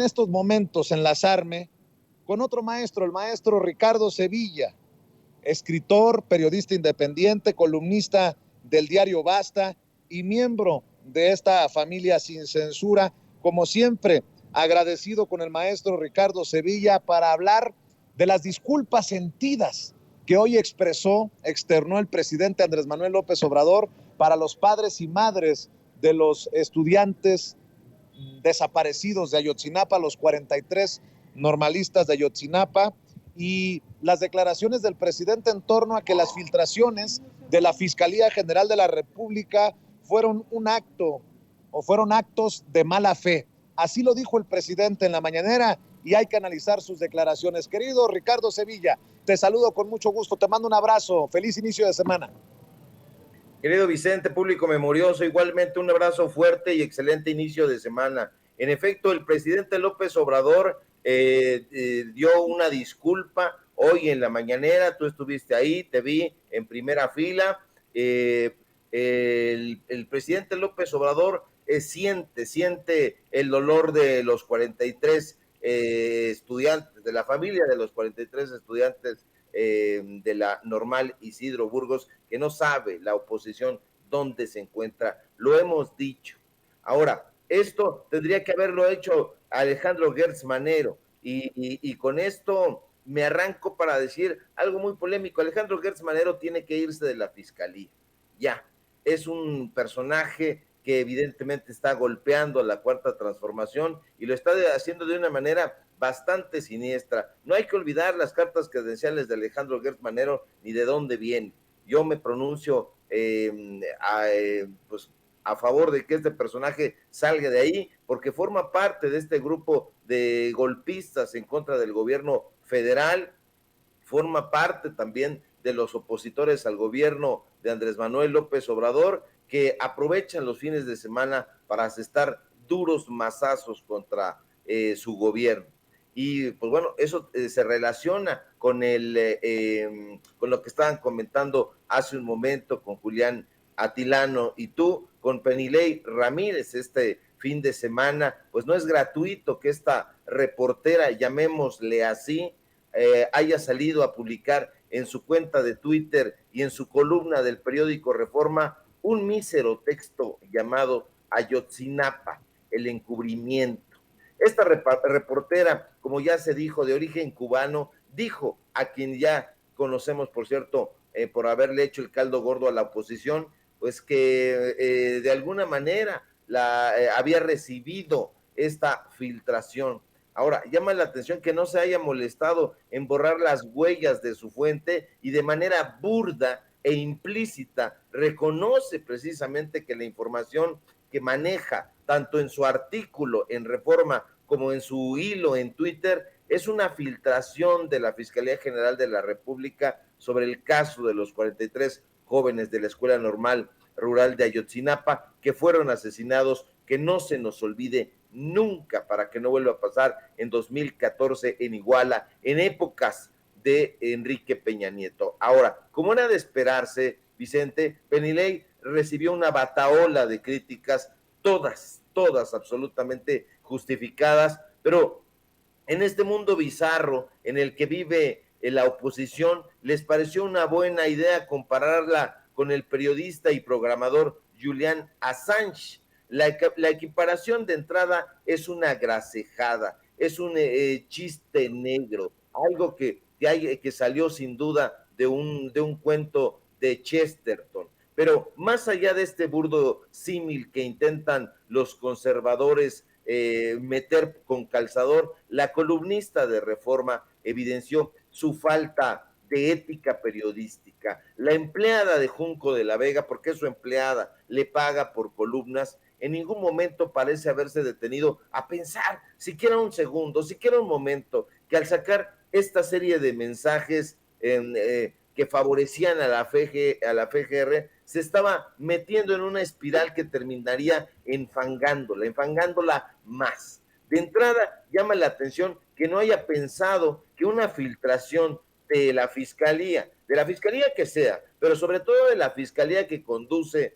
estos momentos enlazarme con otro maestro, el maestro Ricardo Sevilla, escritor, periodista independiente, columnista del diario Basta y miembro de esta familia sin censura. Como siempre, agradecido con el maestro Ricardo Sevilla para hablar de las disculpas sentidas que hoy externó el presidente Andrés Manuel López Obrador para los padres y madres de los estudiantes desaparecidos de Ayotzinapa, los 43 normalistas de Ayotzinapa, y las declaraciones del presidente en torno a que las filtraciones de la Fiscalía General de la República fueron un acto o fueron actos de mala fe. Así lo dijo el presidente en la mañanera y hay que analizar sus declaraciones. Querido Ricardo Sevilla, te saludo con mucho gusto, te mando un abrazo, feliz inicio de semana. Querido Vicente, público memorioso, igualmente un abrazo fuerte y excelente inicio de semana. En efecto, el presidente López Obrador dio una disculpa hoy en la mañanera, tú estuviste ahí, te vi en primera fila. El presidente López Obrador siente el dolor de los 43 estudiantes, de la familia de los 43 estudiantes de la Normal Isidro Burgos, que no sabe la oposición dónde se encuentra. Lo hemos dicho. Ahora, esto tendría que haberlo hecho Alejandro Gertz Manero, y con esto me arranco para decir algo muy polémico. Alejandro Gertz Manero tiene que irse de la fiscalía. Ya, es un personaje que evidentemente está golpeando a la Cuarta Transformación y lo está haciendo de una manera bastante siniestra. No hay que olvidar las cartas credenciales de Alejandro Gertz Manero ni de dónde viene. Yo me pronuncio pues a favor de que este personaje salga de ahí, porque forma parte de este grupo de golpistas en contra del gobierno federal, forma parte también de los opositores al gobierno de Andrés Manuel López Obrador, que aprovechan los fines de semana para asestar duros mazazos contra su gobierno. Y pues bueno, eso se relaciona con con lo que estaban comentando hace un momento con Julián Atilano y tú, con Penilei Ramírez, este fin de semana. Pues no es gratuito que esta reportera, llamémosle así, haya salido a publicar en su cuenta de Twitter y en su columna del periódico Reforma un mísero texto llamado Ayotzinapa, el encubrimiento. Esta reportera, como ya se dijo, de origen cubano, dijo a quien ya conocemos, por cierto, por haberle hecho el caldo gordo a la oposición, pues que de alguna manera había recibido esta filtración. Ahora, llama la atención que no se haya molestado en borrar las huellas de su fuente y de manera burda e implícita reconoce precisamente que la información que maneja tanto en su artículo en Reforma como en su hilo en Twitter es una filtración de la Fiscalía General de la República sobre el caso de los 43 jóvenes de la Escuela Normal Rural de Ayotzinapa que fueron asesinados, que no se nos olvide nunca, para que no vuelva a pasar en 2014 en Iguala, en épocas de Enrique Peña Nieto. Ahora, como era de esperarse, Vicente, Penilei recibió una bataola de críticas, todas absolutamente justificadas, pero en este mundo bizarro en el que vive la oposición, les pareció una buena idea compararla con el periodista y programador Julian Assange. La equiparación de entrada es una grasejada, es un chiste negro, algo que salió sin duda de un cuento de Chesterton. Pero más allá de este burdo símil que intentan los conservadores meter con calzador, la columnista de Reforma evidenció su falta de ética periodística. La empleada de Junco de la Vega, porque es su empleada, le paga por columnas, en ningún momento parece haberse detenido a pensar, siquiera un segundo, siquiera un momento, que al sacar esta serie de mensajes que favorecían a la FGR, se estaba metiendo en una espiral que terminaría enfangándola más. De entrada, llama la atención que no haya pensado que una filtración de la fiscalía que sea, pero sobre todo de la fiscalía que conduce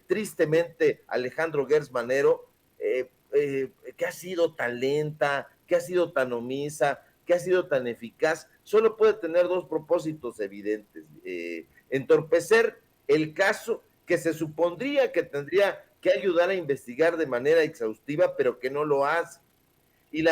tristemente Alejandro Gertz Manero, que ha sido tan lenta, que ha sido tan omisa, que ha sido tan eficaz, solo puede tener dos propósitos evidentes. Entorpecer el caso que se supondría que tendría que ayudar a investigar de manera exhaustiva, pero que no lo hace. El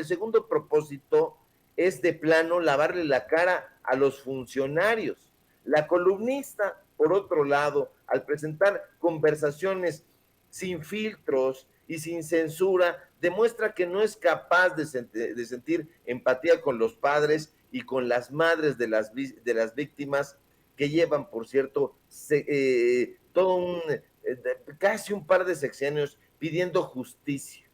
segundo propósito es de plano lavarle la cara a los funcionarios. La columnista, por otro lado, al presentar conversaciones sin filtros y sin censura, demuestra que no es capaz de sentir empatía con los padres y con las madres de las víctimas que llevan, por cierto, casi un par de sexenios pidiendo justicia.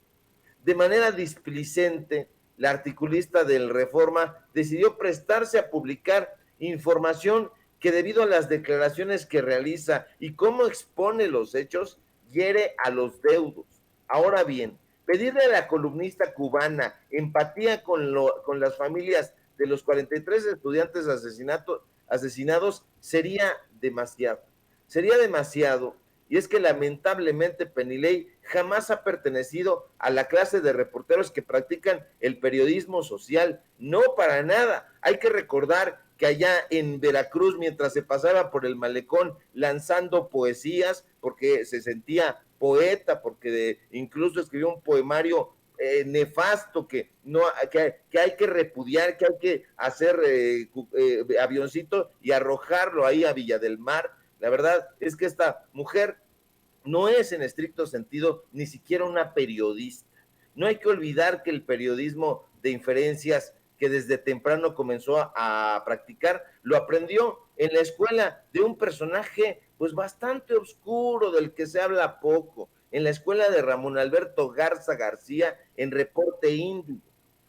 De manera displicente, la articulista del Reforma decidió prestarse a publicar información que, debido a las declaraciones que realiza y cómo expone los hechos, hiere a los deudos. Ahora bien, pedirle a la columnista cubana empatía con las familias de los 43 estudiantes asesinados sería demasiado. Sería demasiado. Y es que lamentablemente Penilei jamás ha pertenecido a la clase de reporteros que practican el periodismo social. No, para nada. Hay que recordar que allá en Veracruz, mientras se pasaba por el malecón lanzando poesías, porque se sentía poeta, porque incluso escribió un poemario nefasto que hay que repudiar, que hay que hacer avioncito y arrojarlo ahí a Villa del Mar. La verdad es que esta mujer no es en estricto sentido ni siquiera una periodista. No hay que olvidar que el periodismo de inferencias que desde temprano comenzó a practicar, lo aprendió en la escuela de un personaje pues bastante oscuro, del que se habla poco, en la escuela de Ramón Alberto Garza García en Reporte Índigo.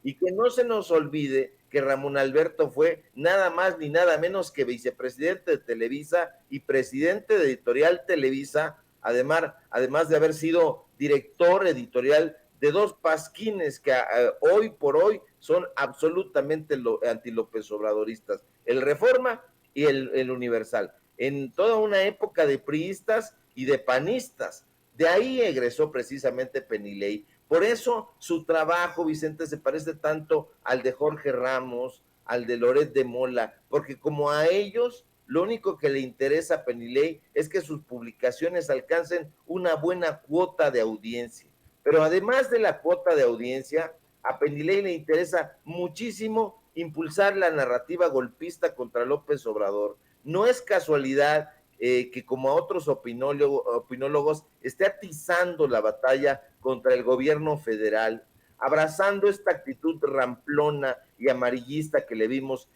Y que no se nos olvide que Ramón Alberto fue nada más ni nada menos que vicepresidente de Televisa y presidente de Editorial Televisa, además de haber sido director editorial de dos pasquines que hoy por hoy son absolutamente anti-López Obradoristas, el Reforma y el Universal, en toda una época de priistas y de panistas. De ahí egresó precisamente Penilei. Por eso su trabajo, Vicente, se parece tanto al de Jorge Ramos, al de Loret de Mola, porque como a ellos, lo único que le interesa a Penilei es que sus publicaciones alcancen una buena cuota de audiencia. Pero además de la cuota de audiencia, a Penilei le interesa muchísimo impulsar la narrativa golpista contra López Obrador. No es casualidad que, como a otros opinólogos, esté atizando la batalla contra el gobierno federal, abrazando esta actitud ramplona y amarillista que le vimos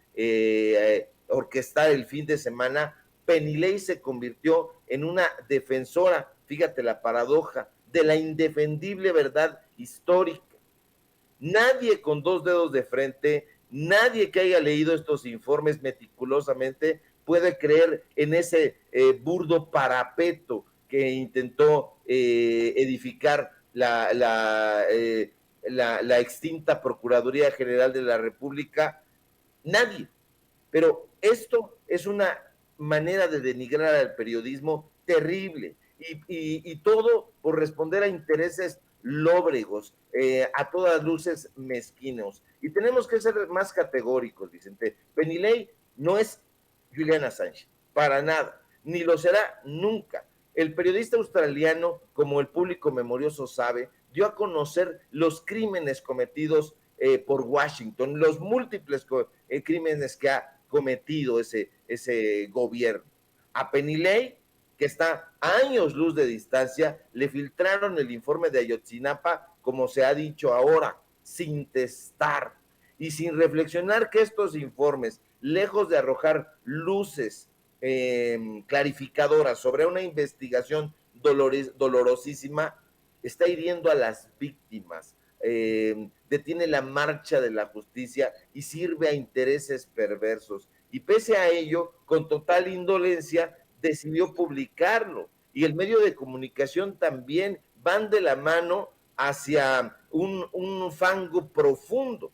orquestar el fin de semana. Penilei se convirtió en una defensora, fíjate la paradoja, de la indefendible verdad histórica. Nadie con dos dedos de frente, nadie que haya leído estos informes meticulosamente puede creer en ese burdo parapeto que intentó edificar la extinta Procuraduría General de la República. Nadie. Pero esto es una manera de denigrar al periodismo terrible, y todo por responder a intereses lóbregos, a todas luces mezquinos. Y tenemos que ser más categóricos, Vicente. Penilei no es Julian Assange, para nada, ni lo será nunca. El periodista australiano, como el público memorioso sabe, dio a conocer los crímenes cometidos por Washington, los múltiples crímenes que ha cometido ese gobierno. A Penilei, que está a años luz de distancia, le filtraron el informe de Ayotzinapa, como se ha dicho ahora, sin testar y sin reflexionar que estos informes, lejos de arrojar luces clarificadoras sobre una investigación dolorosísima, está hiriendo a las víctimas, detiene la marcha de la justicia y sirve a intereses perversos. Y pese a ello, con total indolencia, decidió publicarlo. Y el medio de comunicación también van de la mano hacia un fango profundo.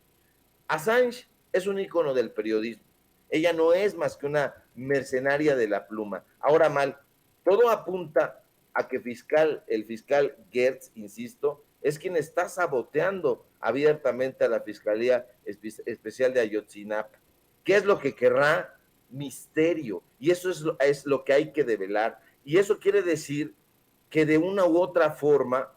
Assange es un ícono del periodismo. Ella no es más que una mercenaria de la pluma. Ahora mal, todo apunta a que el fiscal Gertz, insisto, es quien está saboteando abiertamente a la Fiscalía Especial de Ayotzinapa. ¿Qué es lo que querrá? Misterio. Y eso es lo que hay que develar. Y eso quiere decir que de una u otra forma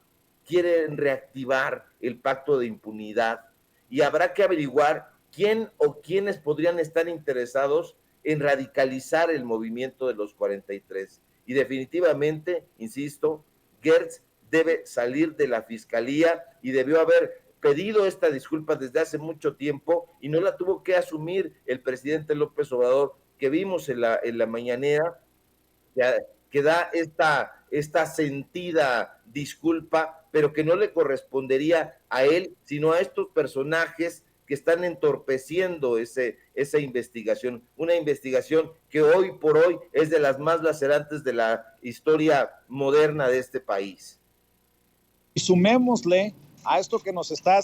quieren reactivar el pacto de impunidad y habrá que averiguar quién o quiénes podrían estar interesados en radicalizar el movimiento de los 43. Y definitivamente, insisto, Gertz debe salir de la fiscalía y debió haber pedido esta disculpa desde hace mucho tiempo y no la tuvo que asumir el presidente López Obrador, que vimos en la mañanera, que da esta sentida disculpa, pero que no le correspondería a él, sino a estos personajes que están entorpeciendo esa investigación, una investigación que hoy por hoy es de las más lacerantes de la historia moderna de este país. Y sumémosle a esto que nos estás